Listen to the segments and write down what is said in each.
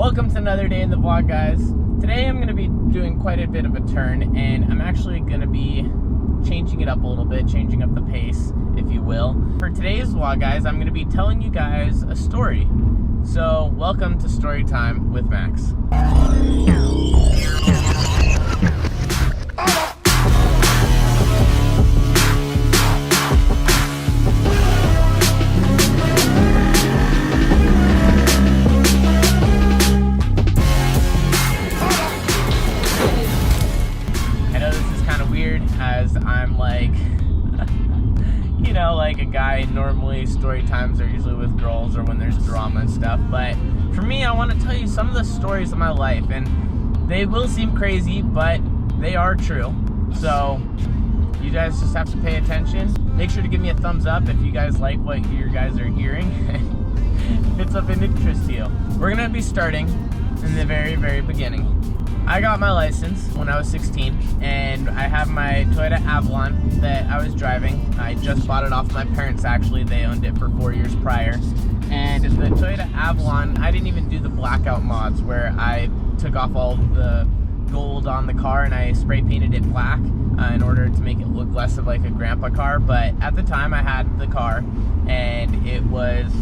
Welcome to another day in the vlog, guys. Today I'm going to be doing quite a bit of a turn, and I'm actually going to be changing it up a little bit, changing up the pace, if you will. For today's vlog, guys, I'm going to be telling you guys a story. So, welcome to Story Time with Max. As I'm like, you know, like a guy, normally story times are usually with girls or when there's drama and stuff, but for me, I want to tell you some of the stories of my life, and they will seem crazy, but they are true. So you guys just have to pay attention. Make sure to give me a thumbs up if you guys like what you guys are hearing. If it's of interest to you. We're gonna be starting in the very beginning. I got my license when I was 16, and I have my Toyota Avalon that I was driving. I just bought it off my parents, actually. They owned it for 4 years prior. And the Toyota Avalon, I didn't even do the blackout mods where I took off all the gold on the car and I spray painted it black in order to make it look less of like a grandpa car. But at the time I had the car, and it was,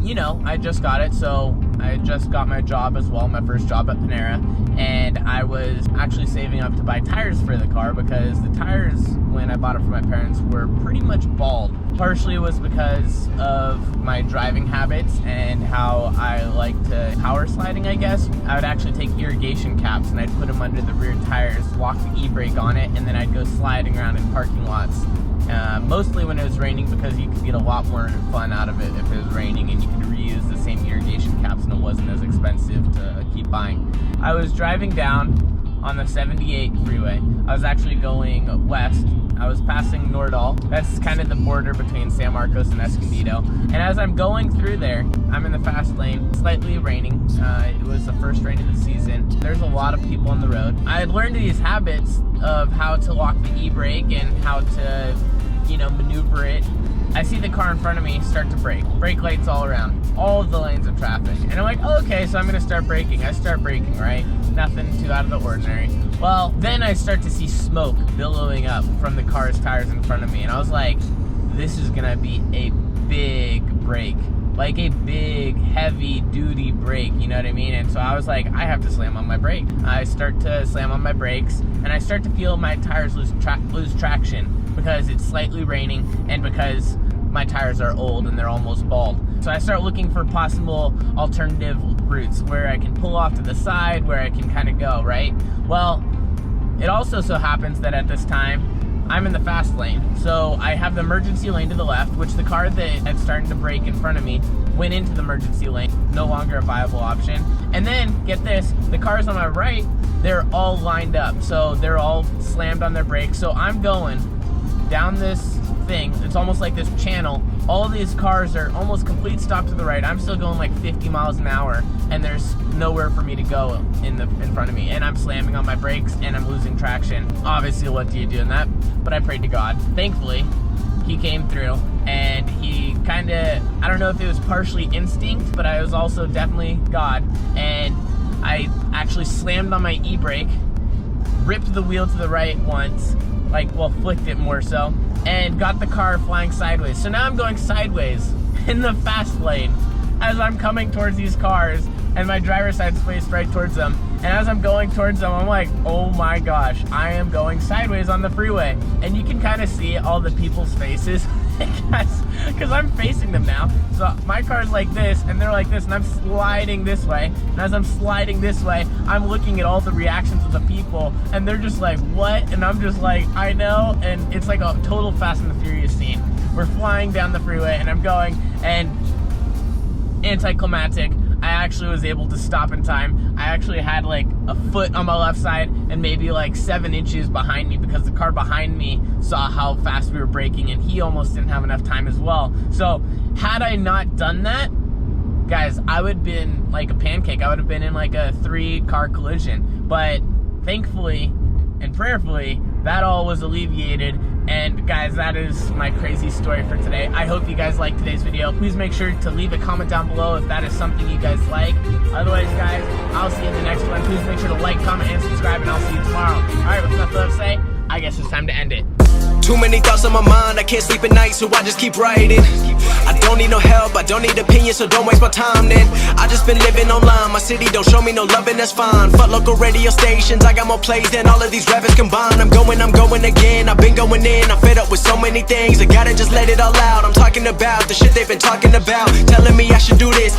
you know, I just got it, so I just got my job as well, my first job at Panera, and I was actually saving up to buy tires for the car because the tires, when I bought it from my parents, were pretty much bald. Partially it was because of my driving habits and how I like to power sliding, I guess. I would actually take irrigation caps and I'd put them under the rear tires, lock the e-brake on it, and then I'd go sliding around in parking lots. Mostly when it was raining, because you could get a lot more fun out of it if it was raining, and you could reuse the same irrigation caps and it wasn't as expensive to keep buying. I was driving down on the 78 freeway. I was actually going west. I was passing Nordal. That's kind of the border between San Marcos and Escondido. And as I'm going through there, I'm in the fast lane, slightly raining. It was the first rain of the season. There's a lot of people on the road. I had learned these habits of how to lock the e-brake and how to, you know, maneuver it. I see the car in front of me start to brake. Brake lights all around. All of the lanes of traffic. And I'm like, oh, okay, so I'm gonna start braking. I start braking, right? Nothing too out of the ordinary. Well, then I start to see smoke billowing up from the car's tires in front of me. And I was like, this is gonna be a big brake. Like a big, heavy duty brake, you know what I mean? And so I was like, I have to slam on my brake. I start to slam on my brakes, and I start to feel my tires lose traction because it's slightly raining and because my tires are old and they're almost bald. So I start looking for possible alternative routes where I can pull off to the side, where I can kind of go, right? Well, it also so happens that at this time, I'm in the fast lane. So I have the emergency lane to the left, which the car that had started to brake in front of me went into the emergency lane, no longer a viable option. And then, get this, the cars on my right, they're all lined up. So they're all slammed on their brakes. So I'm going down this thing, it's almost like this channel. All of these cars are almost complete stop to the right. I'm still going like 50 miles an hour, and there's nowhere for me to go in front of me. And I'm slamming on my brakes and I'm losing traction. Obviously, what do you do in that? But I prayed to God. Thankfully, he came through, and he kind of, I don't know if it was partially instinct, but I was also definitely God. And I actually slammed on my e-brake, ripped the wheel to the right once, flicked it more so, and got the car flying sideways. So now I'm going sideways in the fast lane as I'm coming towards these cars, and my driver's side's faced right towards them. And as I'm going towards them, I'm like, oh my gosh, I am going sideways on the freeway. And you can kind of see all the people's faces because I'm facing them now. So my car's like this, and they're like this, and I'm sliding this way. And as I'm sliding this way, I'm looking at all the reactions of the people, and they're just like, what? And I'm just like, I know. And it's like a total Fast and the Furious scene. We're flying down the freeway, and I'm going, and anticlimactic, I actually was able to stop in time. I actually had like a foot on my left side and maybe like 7 inches behind me, because the car behind me saw how fast we were braking, and he almost didn't have enough time as well. So had I not done that, guys, I would have been like a pancake. I would have been in like a 3-car collision. But thankfully and prayerfully, that all was alleviated. And guys, that is my crazy story for today. I hope you guys liked today's video. Please make sure to leave a comment down below if that is something you guys like. Otherwise, guys, I'll see you in the next one. Please make sure to like, comment, and subscribe, and I'll see you tomorrow. All right, with nothing left to say, I guess it's time to end it. Too many thoughts on my mind, I can't sleep at night, so I just keep writing. I don't need no help, I don't need opinions, so don't waste my time then. I just been living online, my city don't show me no loving, that's fine. Fuck local radio stations, I got more plays than all of these rappers combined. I'm going again, I've been going in, I'm fed up with so many things. I gotta just let it all out, I'm talking about the shit they've been talking about, telling me I should do this.